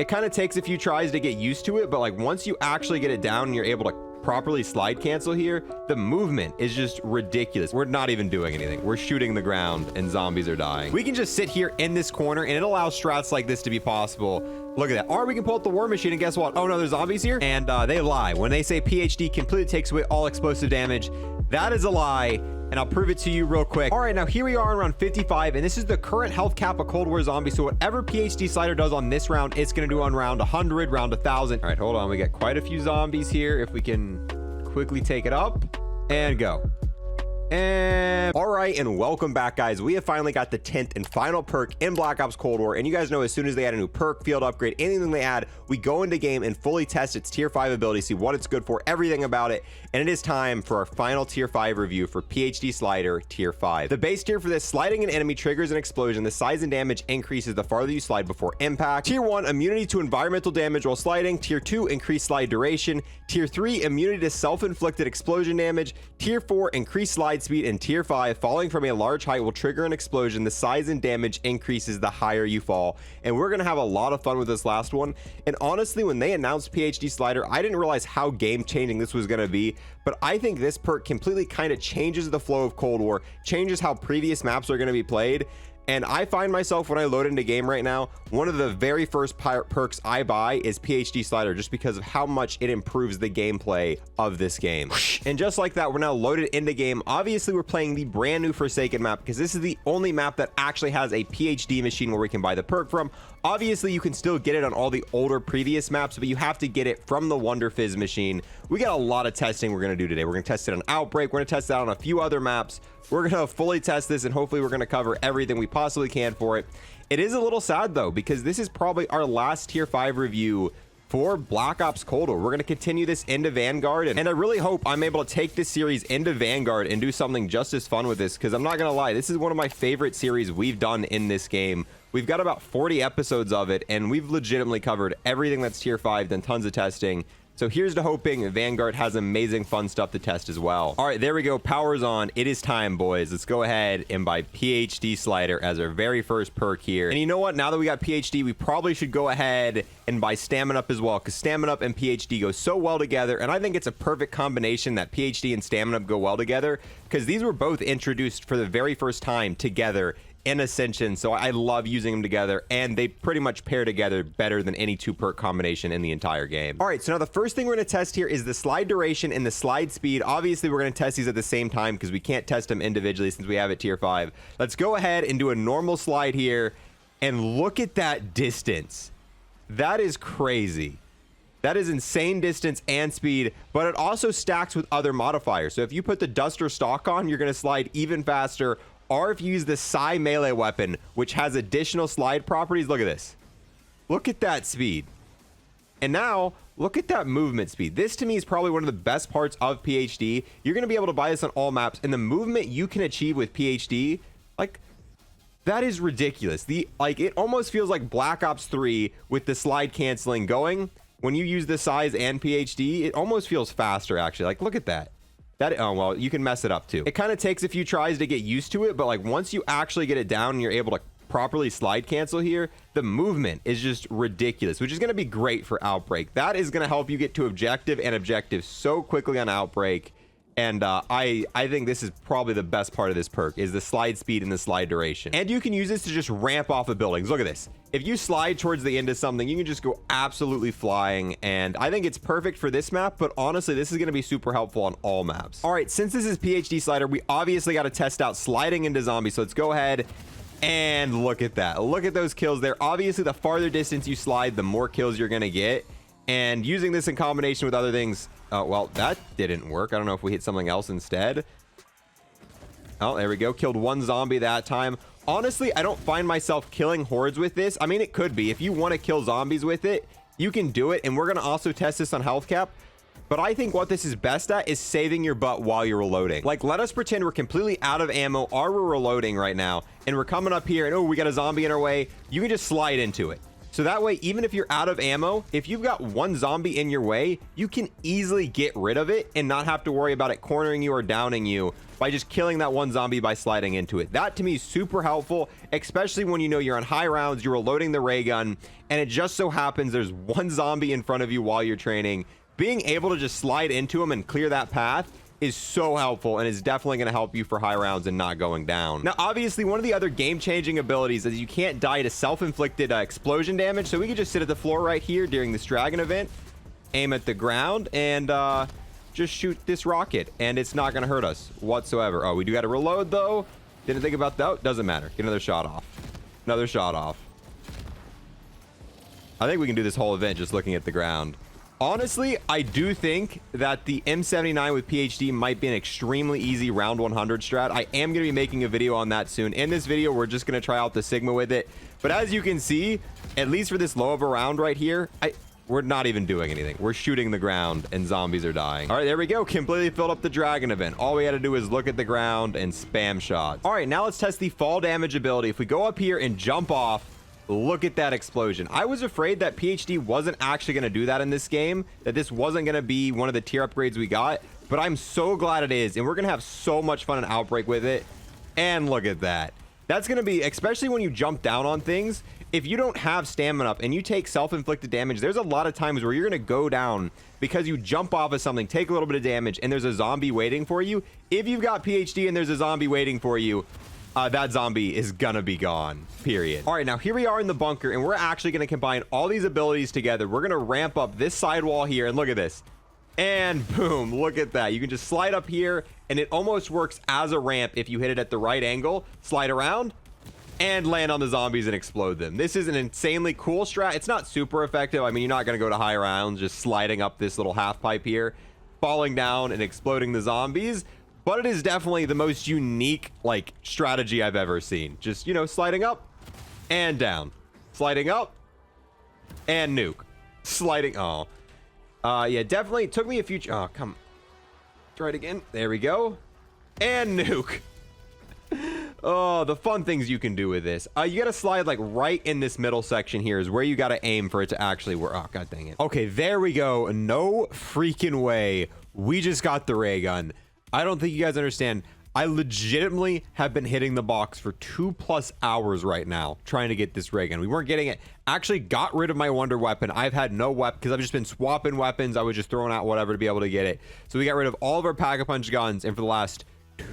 It kind of takes a few tries to get used to it, but like once you actually get it down and you're able to properly slide cancel here, the movement is just ridiculous. We're not even doing anything. We're shooting the ground and zombies are dying. We can just sit here in this corner and it allows strats like this to be possible. Look at that. Or we can pull out the war machine and guess what? Oh no, there's zombies here. And they lie. When they say PhD completely takes away all explosive damage, that is a lie. And I'll prove it to you real quick. All right, now here we are around 55, and this is the current health cap of Cold War Zombie. So whatever PhD slider does on this round, it's going to do on round 100, round 1000. All right, hold on. We got quite a few zombies here. If we can quickly take it up and go. And all right, and welcome back, guys. We have finally got the 10th and final perk in Black Ops Cold War, and you guys know as soon as they add a new perk, field upgrade, anything they add, we go into game and fully test its tier 5 ability, see what it's good for, everything about it. And it is time for our final tier 5 review for PhD slider tier 5. The base tier for this: sliding an enemy triggers an explosion. The size and damage increases the farther you slide before impact. Tier 1, immunity to environmental damage while sliding. Tier 2, increased slide duration. Tier 3, immunity to self-inflicted explosion damage. Tier 4, increased slide speed. And tier 5, falling from a large height will trigger an explosion. The size and damage increases the higher you fall. And we're gonna have a lot of fun with this last one. And honestly, when they announced PhD slider, I didn't realize how game-changing this was gonna be, but I think this perk completely kind of changes the flow of Cold War, changes how previous maps are gonna be played. And I find myself, when I load into game right now, one of the very first perks I buy is PhD slider, just because of how much it improves the gameplay of this game. And just like that, we're now loaded into game. Obviously, we're playing the brand new Forsaken map because this is the only map that actually has a PhD machine where we can buy the perk from. Obviously, you can still get it on all the older previous maps, but you have to get it from the Wonder Fizz machine. We got a lot of testing we're going to do today. We're going to test it on Outbreak. We're going to test it out on a few other maps. We're going to fully test this, and hopefully we're going to cover everything we possibly can for it. It is a little sad, though, because this is probably our last tier 5 review for Black Ops Cold War. We're going to continue this into Vanguard, and I really hope I'm able to take this series into Vanguard and do something just as fun with this, because I'm not going to lie, this is one of my favorite series we've done in this game. We've got about 40 episodes of it, and we've legitimately covered everything that's tier 5, done tons of testing. So here's to hoping Vanguard has amazing fun stuff to test as well. All right, there we go. Power's on. It is time, boys. Let's go ahead and buy PhD slider as our very first perk here. And you know what? Now that we got PhD, we probably should go ahead and buy Stamina Up as well, because Stamina Up and PhD go so well together. And I think it's a perfect combination that PhD and Stamina Up go well together, because these were both introduced for the very first time together in Ascension, so I love using them together, and they pretty much pair together better than any 2 perk combination in the entire game. All right, so now the first thing we're going to test here is the slide duration and the slide speed. Obviously, we're going to test these at the same time because we can't test them individually since we have it tier 5. Let's go ahead and do a normal slide here, and look at that distance. That is crazy. That is insane distance and speed, but it also stacks with other modifiers. So if you put the Duster stock on, you're going to slide even faster. Or if you use the Psy melee weapon, which has additional slide properties, look at this. Look at that speed. And now, look at that movement speed. This, to me, is probably one of the best parts of PhD. You're going to be able to buy this on all maps, and the movement you can achieve with PhD, like, that is ridiculous. It almost feels like Black Ops 3 with the slide canceling going. When you use the size and PhD, it almost feels faster, actually. Like, look at that. Oh, well, you can mess it up too. It kind of takes a few tries to get used to it, but like once you actually get it down and you're able to properly slide cancel here, the movement is just ridiculous, which is going to be great for Outbreak. That is going to help you get to objective and objective so quickly on Outbreak. And I think this is probably the best part of this perk, is the slide speed and the slide duration. And you can use this to just ramp off of buildings. Look at this. If you slide towards the end of something, you can just go absolutely flying. And I think it's perfect for this map, but honestly, this is going to be super helpful on all maps. All right, since this is PhD slider, we obviously got to test out sliding into zombies. So let's go ahead and look at that. Look at those kills there. Obviously, the farther distance you slide, the more kills you're going to get. And using this in combination with other things, well, that didn't work. I don't know if we hit something else instead. Oh, there we go. Killed one zombie that time. Honestly, I don't find myself killing hordes with this. I mean, it could be. If you want to kill zombies with it, you can do it. And we're going to also test this on health cap. But I think what this is best at is saving your butt while you're reloading. Like, let us pretend we're completely out of ammo, or we're reloading right now, and we're coming up here, and oh, we got a zombie in our way. You can just slide into it. So that way, even if you're out of ammo, if you've got one zombie in your way, you can easily get rid of it and not have to worry about it cornering you or downing you by just killing that one zombie by sliding into it. That to me is super helpful, especially when you know you're on high rounds, you're loading the ray gun, and it just so happens there's one zombie in front of you while you're training. Being able to just slide into them and clear that path is so helpful and is definitely going to help you for high rounds and not going down. Now, obviously, one of the other game-changing abilities is you can't die to self-inflicted explosion damage, so we can just sit at the floor right here during this dragon event, aim at the ground, and just shoot this rocket, and it's not going to hurt us whatsoever. Oh, we do got to reload, though. Didn't think about that. Oh, doesn't matter. Get another shot off. Another shot off. I think we can do this whole event just looking at the ground. Honestly, I do think that the M79 with PhD might be an extremely easy round 100 strat. I am going to be making a video on that soon. In this video, we're just going to try out the Sigma with it. But as you can see, at least for this low of a round right here, we're not even doing anything. We're shooting the ground and zombies are dying. All right, there we go. Completely filled up the dragon event. All we had to do is look at the ground and spam shots. All right, now let's test the fall damage ability. If we go up here and jump off, look at that explosion. I was afraid that PhD wasn't actually going to do that in this game, that this wasn't going to be one of the tier upgrades we got, but I'm so glad it is, and we're going to have so much fun in Outbreak with it. And look at that. That's going to be, especially when you jump down on things, if you don't have stamina up and you take self-inflicted damage, there's a lot of times where you're going to go down because you jump off of something, take a little bit of damage, and there's a zombie waiting for you. If you've got PhD and there's a zombie waiting for you, that zombie is gonna be gone, period. All right, now here we are in the bunker, and we're actually gonna combine all these abilities together. We're gonna ramp up this sidewall here, and look at this. And boom, look at that. You can just slide up here, and it almost works as a ramp if you hit it at the right angle. Slide around, and land on the zombies and explode them. This is an insanely cool strat. It's not super effective. I mean, you're not gonna go to high rounds just sliding up this little half pipe here, falling down and exploding the zombies. But it is definitely the most unique, like, strategy I've ever seen. Just, you know, sliding up and down. Sliding up and nuke. Sliding. Oh. Yeah, definitely took me a few. Oh, come. Try it again. There we go. And nuke. Oh, the fun things you can do with this. You got to slide, like, right in this middle section here is where you got to aim for it to actually work. Oh, god dang it. Okay, there we go. No freaking way. We just got the ray gun. I don't think you guys understand. I legitimately have been hitting the box for 2+ hours right now trying to get this ray gun. We weren't getting it. Actually got rid of my wonder weapon. I've had no weapon because I've just been swapping weapons. I was just throwing out whatever to be able to get it. So we got rid of all of our pack-a-punch guns, and for the last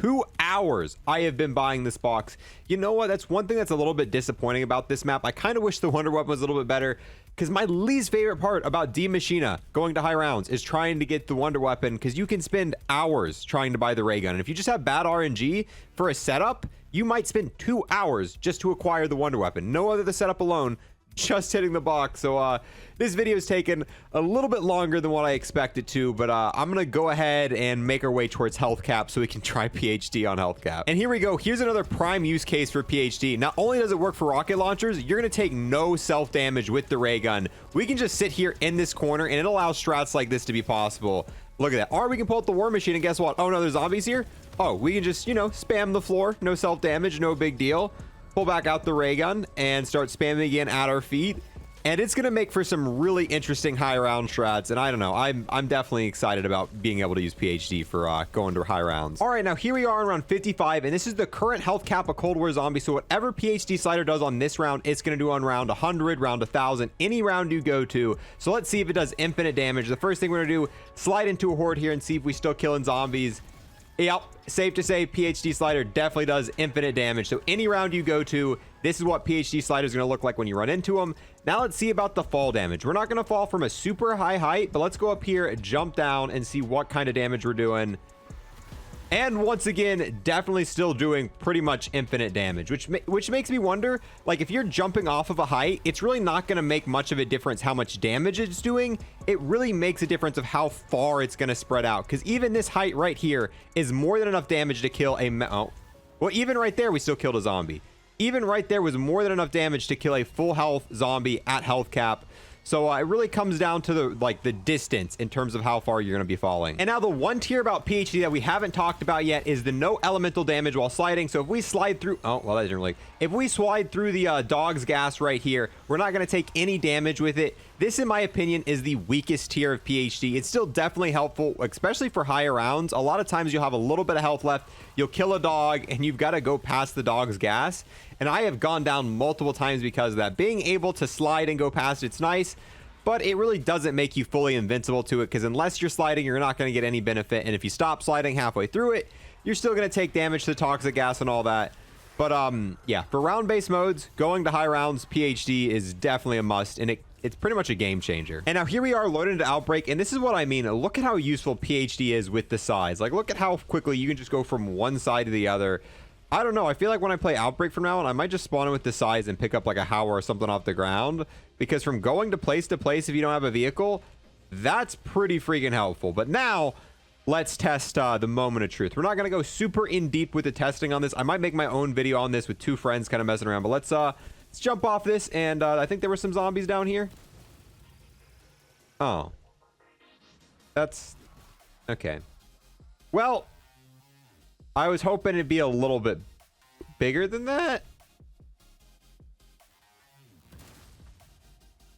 2 hours I have been buying this box. You know what? That's one thing that's a little bit disappointing about this map. I kind of wish the wonder weapon was a little bit better, because my least favorite part about D Machina going to high rounds is trying to get the wonder weapon, because you can spend hours trying to buy the ray gun, and if you just have bad RNG for a setup, you might spend 2 hours just to acquire the wonder weapon. No other the setup alone, just hitting the box. So this video is taken a little bit longer than what I expected to, but I'm gonna go ahead and make our way towards health cap so we can try PhD on health cap. And here we go. Here's another prime use case for PhD. Not only does it work for rocket launchers, you're gonna take no self damage with the ray gun. We can just sit here in this corner, and it allows strats like this to be possible. Look at that. Or we can pull out the war machine, and guess what? Oh no, there's zombies here. Oh, we can just, you know, spam the floor. No self damage, no big deal. Pull back out the ray gun and start spamming again at our feet, and it's gonna make for some really interesting high round strats. And I don't know, I'm definitely excited about being able to use PhD for going to high rounds. All right, now here we are around 55, and this is the current health cap of Cold War Zombie. So whatever PhD slider does on this round, it's gonna do on round 100, round 1000, any round you go to. So let's see if it does infinite damage. The first thing we're gonna do, slide into a horde here and see if we still killing zombies. Yep, safe to say PhD slider definitely does infinite damage. So any round you go to, this is what PhD slider is going to look like when you run into them. Now let's see about the fall damage. We're not going to fall from a super high height, but let's go up here, jump down, and see what kind of damage we're doing. And once again, definitely still doing pretty much infinite damage, which makes me wonder, like, if you're jumping off of a height, it's really not going to make much of a difference how much damage it's doing. It really makes a difference of how far it's going to spread out, because even this height right here is more than enough damage to kill a well, even right there, we still killed a zombie. Even right there was more than enough damage to kill a full health zombie at health cap. So it really comes down to the distance in terms of how far you're going to be falling. And now the one tier about PhD that we haven't talked about yet is the no elemental damage while sliding. So if we slide through, oh, well, that didn't really, if we slide through the dog's gas right here, we're not going to take any damage with it. This, in my opinion, is the weakest tier of PhD. It's still definitely helpful, especially for higher rounds. A lot of times you'll have a little bit of health left. You'll kill a dog and you've got to go past the dog's gas. And I have gone down multiple times because of that. Being able to slide and go past it's nice, but it really doesn't make you fully invincible to it, because unless you're sliding, you're not going to get any benefit. And if you stop sliding halfway through it, you're still going to take damage to the toxic gas and all that. But yeah, for round-based modes, going to high rounds, PhD is definitely a must, and it's pretty much a game changer. And now here we are loaded into Outbreak, and this is what I mean. Look at how useful PhD is with the sides. Like, look at how quickly you can just go from one side to the other. I don't know. I feel like when I play Outbreak from now on, I might just spawn in with the sides and pick up like a Hower or something off the ground, because from going to place if you don't have a vehicle, that's pretty freaking helpful. But now let's test the moment of truth. We're not going to go super in deep with the testing on this. I might make my own video on this with two friends kind of messing around, but let's jump off this. And I think there were some zombies down here. Oh, that's okay. Well, I was hoping it'd be a little bit bigger than that.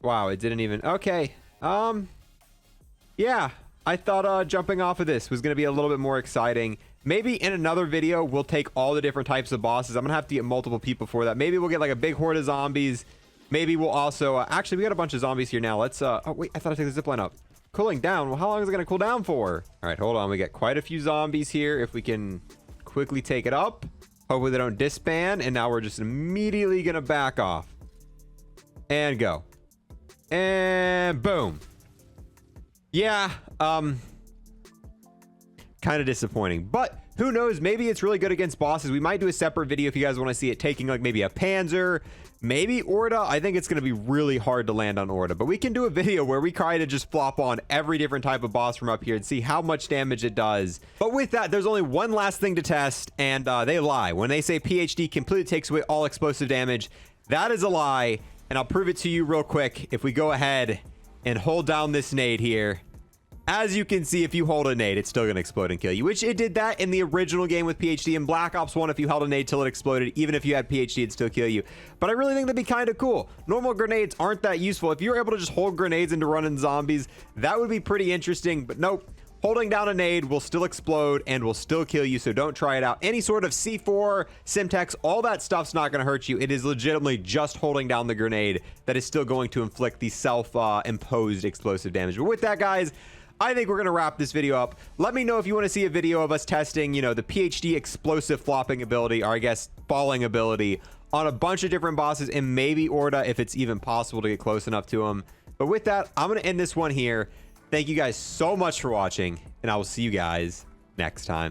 Wow, it didn't even... Okay. Yeah, I thought jumping off of this was going to be a little bit more exciting. Maybe in another video, we'll take all the different types of bosses. I'm going to have to get multiple people for that. Maybe we'll get like a big horde of zombies. Maybe we'll also... actually, we got a bunch of zombies here now. Let's... oh, wait, I thought I took the zipline up. Cooling down? Well, how long is it going to cool down for? All right, hold on. We got quite a few zombies here. If we can quickly take it up. Hopefully they don't disband. And now we're just immediately going to back off. And go. And boom. Yeah, kind of disappointing, but who knows? Maybe it's really good against bosses. We might do a separate video if you guys want to see it taking like maybe a Panzer, maybe Orda. I think it's going to be really hard to land on Orda, but we can do a video where we try to just flop on every different type of boss from up here and see how much damage it does. But with that, there's only one last thing to test, and they lie. When they say PhD completely takes away all explosive damage, that is a lie. And I'll prove it to you real quick. If we go ahead and hold down this nade here, as you can see, if you hold a nade, it's still going to explode and kill you, which it did that in the original game with PhD. In Black Ops 1, if you held a nade till it exploded, even if you had PhD, it'd still kill you. But I really think that'd be kind of cool. Normal grenades aren't that useful. If you're able to just hold grenades into running zombies, that would be pretty interesting. But nope. Holding down a nade will still explode and will still kill you, so don't try it out. Any sort of C4, Simtex, all that stuff's not going to hurt you. It is legitimately just holding down the grenade that is still going to inflict the self-imposed explosive damage. But with that, guys, I think we're going to wrap this video up. Let me know if you want to see a video of us testing, you know, the PhD explosive flopping ability, or I guess falling ability, on a bunch of different bosses, and maybe Orda if it's even possible to get close enough to them. But with that, I'm going to end this one here. Thank you guys so much for watching, and I will see you guys next time.